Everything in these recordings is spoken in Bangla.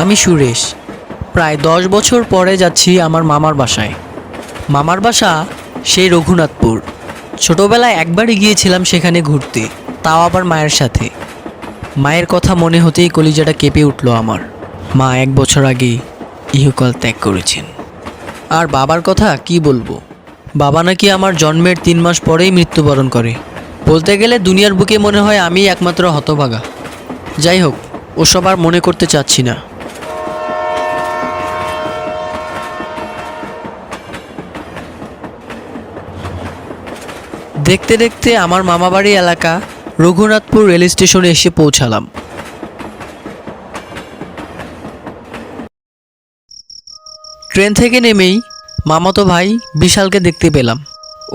আমি সুরেশ। প্রায় 10 বছর পরে যাচ্ছি আমার মামার বাসায়। মামার বাসা সেই রঘুনাথপুর। ছোটবেলায় একবারই গিয়েছিলাম সেখানে ঘুরতে, তাও আবার মায়ের সাথে। মায়ের কথা মনে হতেই কলিজাটা কেঁপে উঠল আমার। মা 1 বছর আগে ইহকাল ত্যাগ করেছেন। আর বাবার কথা কি বলবো, বাবা নাকি আমার জন্মের 3 মাস পরেই মৃত্যুবরণ করে। বলতে গেলে দুনিয়ার বুকে মনে হয় আমি একমাত্র হতভাগা। যাই হোক, ওসব আর মনে করতে চাচ্ছি না। দেখতে দেখতে আমার মামাবাড়ি এলাকা রঘুনাথপুর রেল স্টেশনে এসে পৌঁছালাম। ট্রেন থেকে নেমেই মামাতো ভাই বিশালকে দেখতে পেলাম।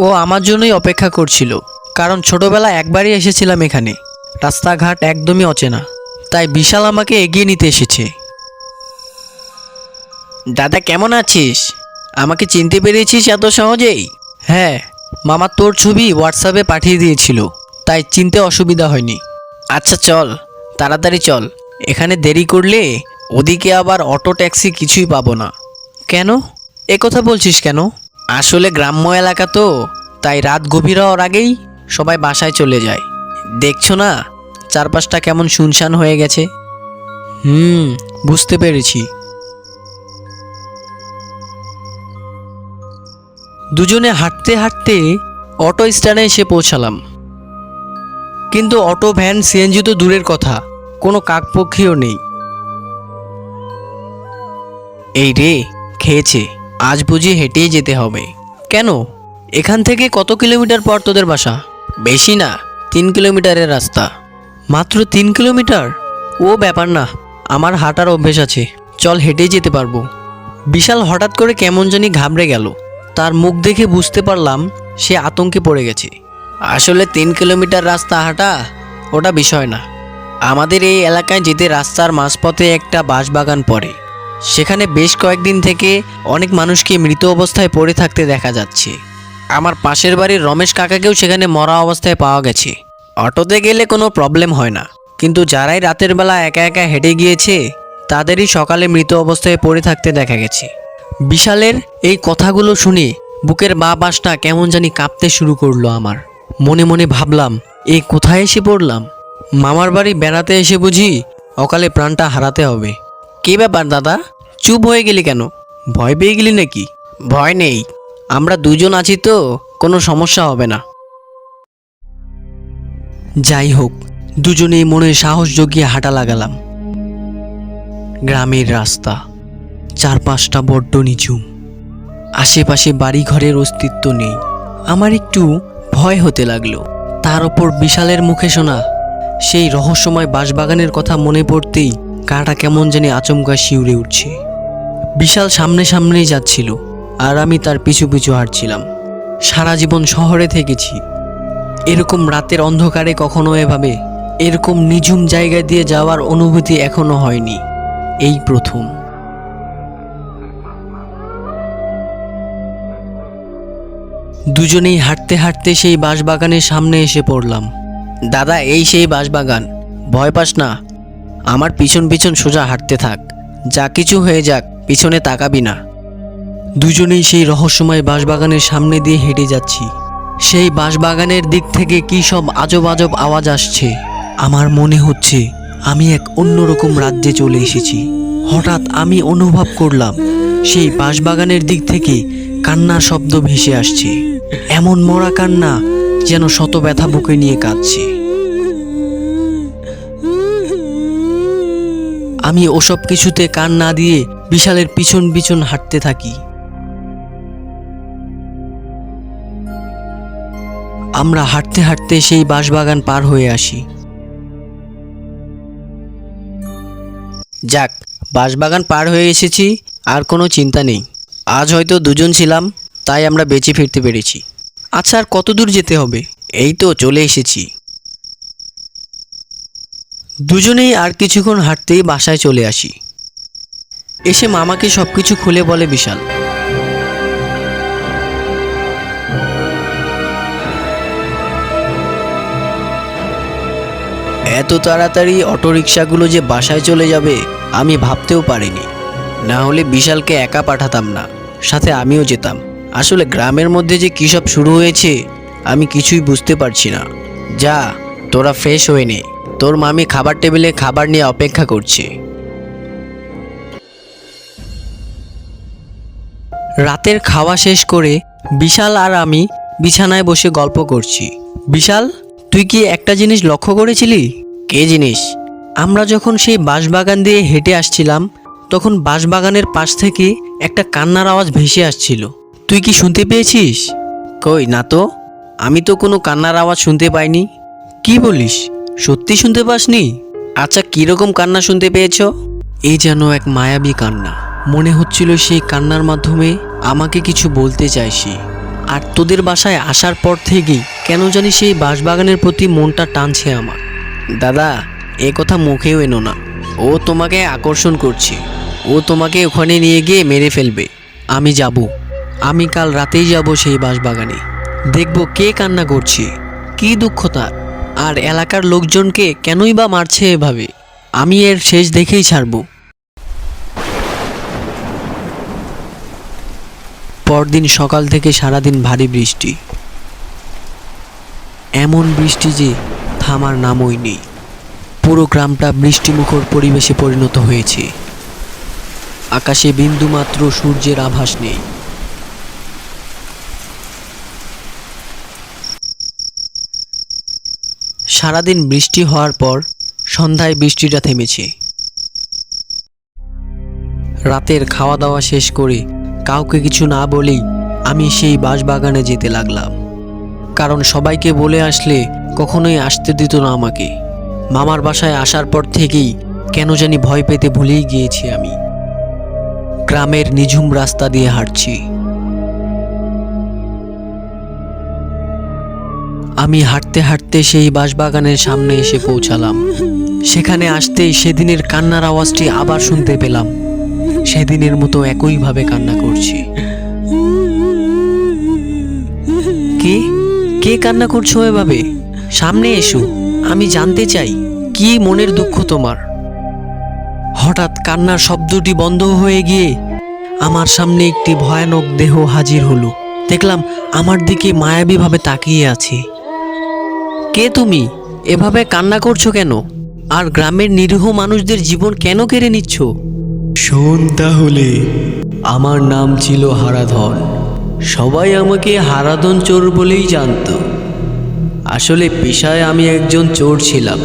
ও আমার জন্যই অপেক্ষা করছিল, কারণ ছোটবেলায় একবারই এসেছিলাম এখানে। রাস্তাঘাট একদমই অচেনা, তাই বিশাল আমাকে এগিয়ে নিতে এসেছে। দাদা, কেমন আছিস? আমাকে চিনতে পেরেছিস এত সহজেই? হ্যাঁ, মামা তোর ছবি হোয়াটসঅ্যাপে পাঠিয়ে দিয়েছিল, তাই চিনতে অসুবিধা হয়নি। আচ্ছা চল, তাড়াতাড়ি চল, এখানে দেরি করলে ওদিকে আবার অটো ট্যাক্সি কিছুই পাবো না। কেন কথা বলছিস কেন? আসলে গ্রাম্য এলাকা তো, তাই রাত গভীর হওয়ার আগেই সবাই বাসায় চলে যায়। দেখছো না চারপাশটা কেমন শুনশান হয়ে গেছে? বুঝতে পেরেছি। দুজনে হাঁটতে হাঁটতে অটো স্ট্যান্ডে এসে পৌঁছালাম। কিন্তু অটো, ভ্যান, সিএনজি তো দূরের কথা, কোনো কাকপক্ষীও নেই। এই রে, খেয়েছে, আজ বুঝি হেঁটেই যেতে হবে। কেন? এখান থেকে কত কিলোমিটার পর তোদের বাসা? বেশি না, 3 কিলোমিটারের রাস্তা। মাত্র 3 কিলোমিটার? ও ব্যাপার না, আমার হাঁটার অভ্যেস আছে, চল হেঁটেই যেতে পারবো। বিশাল হঠাৎ করে কেমন জানি ঘাবড়ে গেল। তার মুখ দেখে বুঝতে পারলাম সে আতঙ্কে পড়ে গেছে। আসলে 3 কিলোমিটার রাস্তা হাঁটা ওটা বিষয় না। আমাদের এই এলাকায় যেতে রাস্তার মাঝপথে একটা বাঁশবাগান পড়ে। সেখানে বেশ কয়েকদিন থেকে অনেক মানুষকে মৃত অবস্থায় পড়ে থাকতে দেখা যাচ্ছে। আমার পাশের বাড়ির রমেশ কাকাকেও সেখানে মরা অবস্থায় পাওয়া গেছে। অটোতে গেলে কোনো প্রবলেম হয় না, কিন্তু যারাই রাতের বেলা একা একা হেঁটে গিয়েছে তাদেরই সকালে মৃত অবস্থায় পড়ে থাকতে দেখা গেছে। বিশালের এই কথাগুলো শুনে বুকের বাঁ পাশটা কেমন জানি কাঁপতে শুরু করলো আমার। মনে মনে ভাবলাম, কোথায় এসে পড়লাম? মামার বাড়ি বেড়াতে এসে বুঝি অকালে প্রাণটা হারাতে হবে। কী ব্যাপার দাদা, চুপ হয়ে গেলি কেন? ভয় পেয়ে গেলি নাকি? ভয় নেই, আমরা দুজন আছি তো, কোনো সমস্যা হবে না। যাই হোক, দুজনেই মনে সাহস জগিয়ে হাঁটা লাগালাম। গ্রামের রাস্তা, চারপাশটা বড্ড নিঝুম, আশেপাশে বাড়িঘরের অস্তিত্ব নেই। আমার একটু ভয় হতে লাগলো। তার ওপর বিশালের মুখে শোনা সেই রহস্যময় বাঁশবাগানের কথা মনে পড়তেই গাটা কেমন জানি আচমকা শিউরে উঠছে। বিশাল সামনে সামনেই যাচ্ছিল, আর আমি তার পিছু পিছু হাঁটছিলাম। সারা জীবন শহরে থেকেছি, এরকম রাতের অন্ধকারে কখনো এভাবে এরকম নিঝুম জায়গা দিয়ে যাওয়ার অনুভূতি এখনো হয়নি, এই প্রথম। দুজনেই হাঁটতে হাঁটতে সেই বাঁশবাগানের সামনে এসে পড়লাম। দাদা, এই সেই বাঁশবাগান, ভয় পাস না, আমার পিছন পিছন সোজা হাঁটতে থাক, যা কিছু হয়ে যাক পিছনে তাকাবি না। দুজনেই সেই রহস্যময় বাঁশবাগানের সামনে দিয়ে হেঁটে যাচ্ছি। সেই বাঁশবাগানের দিক থেকে কী সব আজব আজব আওয়াজ আসছে। আমার মনে হচ্ছে আমি এক অন্যরকম রাজ্যে চলে এসেছি। হঠাৎ আমি অনুভব করলাম সেই বাঁশবাগানের দিক থেকে কান্নার শব্দ ভেসে আসছে। এমন মরা কান্না যেন শত ব্যথা বুকে নিয়ে কাঁদছে। আমি ওসব কিছুতে কান না দিয়ে বিশালের পিছন পিছন হাঁটতে থাকি। আমরা হাঁটতে হাঁটতে সেই বাঁশবাগান পার হয়ে আসি। যাক, বাঁশবাগান পার হয়ে এসেছি, আর কোনো চিন্তা নেই। আজ হয়তো দুজন ছিলাম, তাই আমরা বেঁচে ফিরতে পেরেছি। আচ্ছা, আর কত দূর যেতে হবে? এই তো চলে এসেছি। দুজনেই আর কিছুক্ষণ হাঁটতেই বাসায় চলে আসি। এসে মামাকে সবকিছু খুলে বলে বিশাল। এত তাড়াতাড়ি অটোরিকশাগুলো যে বাসায় চলে যাবে আমি ভাবতেও পারিনি। না হলে বিশালকে একা পাঠাতাম না, সাথে আমিও যেতাম। আসলে গ্রামের মধ্যে যে কী সব শুরু হয়েছে আমি কিছুই বুঝতে পারছি না। যা, তোরা ফ্রেশ হয়ে নে, তোর মামি খাবার টেবিলে খাবার নিয়ে অপেক্ষা করছে। রাতের খাওয়া শেষ করে বিশাল আর আমি বিছানায় বসে গল্প করছি। বিশাল, তুই কি একটা জিনিস লক্ষ্য করেছিলি? কে জিনিস? আমরা যখন সেই বাঁশবাগান দিয়ে হেঁটে আসছিলাম তখন বাঁশবাগানের পাশ থেকে একটা কান্নার আওয়াজ ভেসে আসছিল। তুই কি শুনতে পেয়েছিস? কই না তো, আমি তো কোনো কান্নার আওয়াজ শুনতে পাইনি। কি বলিস, সত্যি শুনতে পাসনি? আচ্ছা, কীরকম কান্না শুনতে পেয়েছ? এই যেন এক মায়াবী কান্না। মনে হচ্ছিল সেই কান্নার মাধ্যমে আমাকে কিছু বলতে চাইছি। আর তোদের বাসায় আসার পর থেকেই কেন জানি সেই বাঁশবাগানের প্রতি মনটা টানছে আমার। দাদা, এ কথা মুখেও এনো না। ও তোমাকে আকর্ষণ করছে। ও তোমাকে ওখানে নিয়ে গিয়ে মেরে ফেলবে। আমি যাব, আমি কাল রাতেই যাব সেই বাঁশবাগানে। দেখব কে কান্না করছে, কী দুঃখ তার, আর এলাকার লোকজনকে কেনই বা মারছে এভাবে। আমি এর শেষ দেখেই ছাড়ব। পরদিন সকাল থেকে সারাদিন ভারী বৃষ্টি। এমন বৃষ্টি যে থামার নামই নেই। পুরো গ্রামটা বৃষ্টিমুখর পরিবেশে পরিণত হয়েছে। আকাশে বিন্দুমাত্র সূর্যের আভাস নেই। সারাদিন বৃষ্টি হওয়ার পর সন্ধ্যায় বৃষ্টিটা থেমেছে। রাতের খাওয়া দাওয়া শেষ করে কাউকে কিছু না বলেই আমি সেই বাঁশবাগানে যেতে লাগলাম। কারণ সবাইকে বলে আসলে কখনোই আসতে দিত না আমাকে। মামার বাসায় আসার পর থেকেই কেন জানি ভয় পেতে ভুলেই গিয়েছি আমি। গ্রামের নিঝুম রাস্তা দিয়ে হাঁটছি। আমি হাঁটতে হাঁটতে সেই বাঁশবাগানের সামনে এসে পৌঁছালাম। সেখানে আসতেই সেদিনের কান্নার আওয়াজটি আবার শুনতে পেলাম। সেদিনের মতো একইভাবে কান্না করছি। কে কে কান্না করছো এভাবে? সামনে এসো, আমি জানতে চাই কি মনের দুঃখ তোমার। হঠাৎ কান্নার শব্দটি বন্ধ হয়ে গিয়ে আমার সামনে একটি ভয়ানক দেহ হাজির হলো। দেখলাম আমার দিকে মায়াবীভাবে তাকিয়ে আছে। কে তুমি? এভাবে কান্না করছো কেন? আর গ্রামের নিরীহ মানুষদের জীবন কেন কেড়ে নিচ্ছ? শোন তাহলে, আমার নাম ছিল হারাধন। সবাই আমাকে হারাধন চোর বলেই জানতো। আসলে পেশায় আমি একজন চোর ছিলাম,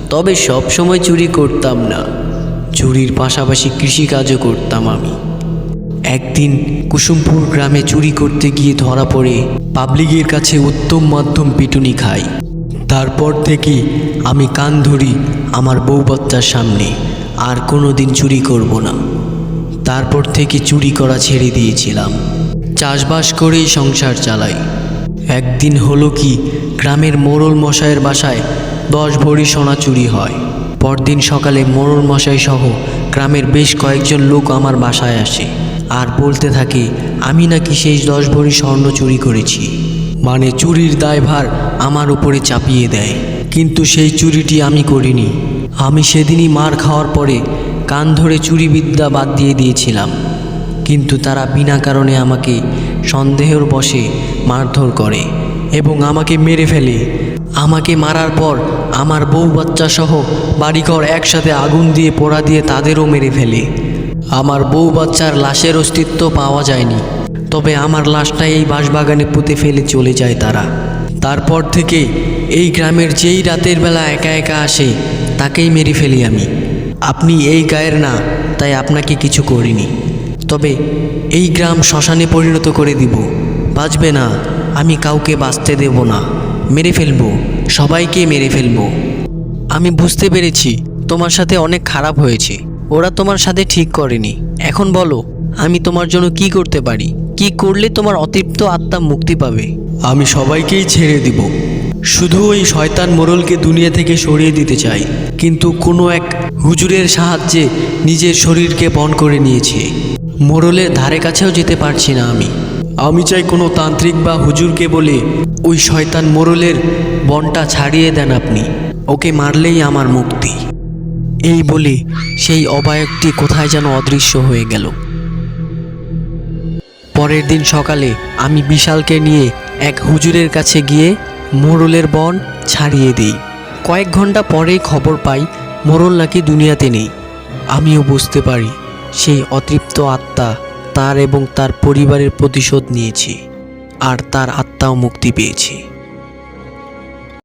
তবে সব সময় চুরি করতাম না। চুরির পাশাপাশি কৃষিকাজও করতাম আমি। একদিন কুসুমপুর গ্রামে চুরি করতে গিয়ে ধরা পড়ে পাবলিকের কাছে উত্তম মাধ্যম পিটুনি খাই। তারপর থেকে আমি কান ধরি আমার বউ বাচ্চার সামনে, আর কোনো দিন চুরি করব না। তারপর থেকে চুরি করা ছেড়ে দিয়েছিলাম, চাষবাস করেই সংসার চালাই। একদিন হলো কি, গ্রামের মোড়ল মশাইয়ের বাসায় 10 ভরি সোনা চুরি হয়। পরদিন সকালে মোড়ল মশাই সহ গ্রামের বেশ কয়েকজন লোক আমার বাসায় আসে আর বলতে থাকে আমি নাকি সেই 10 ভরি স্বর্ণ চুরি করেছি। মানে চুরির দায়ভার আমার উপরে চাপিয়ে দেয়। কিন্তু সেই চুরিটি আমি করিনি। আমি সেদিনই মার খাওয়ার পরে কান ধরে চুরি বিদ্যা বাদ দিয়ে দিয়েছিলাম। কিন্তু তারা বিনা কারণে আমাকে সন্দেহের বশে মারধর করে এবং আমাকে মেরে ফেলে। আমাকে মারার পর আমার বউ বাচ্চা সহ বাড়িঘর একসাথে আগুন দিয়ে পোড়া দিয়ে তাদেরও মেরে ফেলে। আমার বউ বাচ্চার লাশের অস্তিত্ব পাওয়া যায়নি, তবে আমার লাশটা এই বাঁশবাগানে পুঁতে ফেলে চলে যায় তারা। তারপর থেকে এই গ্রামের যেই রাতের বেলা একা একা আসে তাকেই মেরে ফেলি আমি। আপনি এই গায়ের না, তাই আপনাকে কিছু করিনি, তবে এই গ্রাম শ্মশানে পরিণত করে দিব। বাঁচবে না, আমি কাউকে বাঁচতে দেব না। মেরে ফেলবো, সবাইকে মেরে ফেলবো। আমি বুঝতে পেরেছি তোমার সাথে অনেক খারাপ হয়েছে। ওরা তোমার সাথে ঠিক করেনি। এখন বলো, আমি তোমার জন্য কি করতে পারি? কি করলে তোমার অতৃপ্ত আত্মা মুক্তি পাবে? আমি সবাইকেই ছেড়ে দিব, শুধু ওই শয়তান মোড়লকে দুনিয়া থেকে সরিয়ে দিতে চাই। কিন্তু কোনো এক হুজুরের সাহায্যে নিজের শরীরকে বন করে নিয়েছে। মোড়লের ধারে কাছেও যেতে পারছি না আমি চাই কোনো তান্ত্রিক বা হুজুরকে বলে ওই শয়তান মোড়লের বনটা ছাড়িয়ে দেন আপনি। ওকে মারলেই আমার মুক্তি। এই বলে সেই অবায়কটি কোথায় যেন অদৃশ্য হয়ে গেল। পরের দিন সকালে আমি বিশালকে নিয়ে এক হুজুরের কাছে গিয়ে মোড়লের বন ছাড়িয়ে দিই। কয়েক ঘন্টা পরেই খবর পাই মোড়ল নাকি দুনিয়াতে নেই। আমিও বুঝতে পারি সেই অতৃপ্ত আত্মা তার এবং তার পরিবারের প্রতিশোধ নিয়েছে, আর তার আত্মাও মুক্তি পেয়েছে।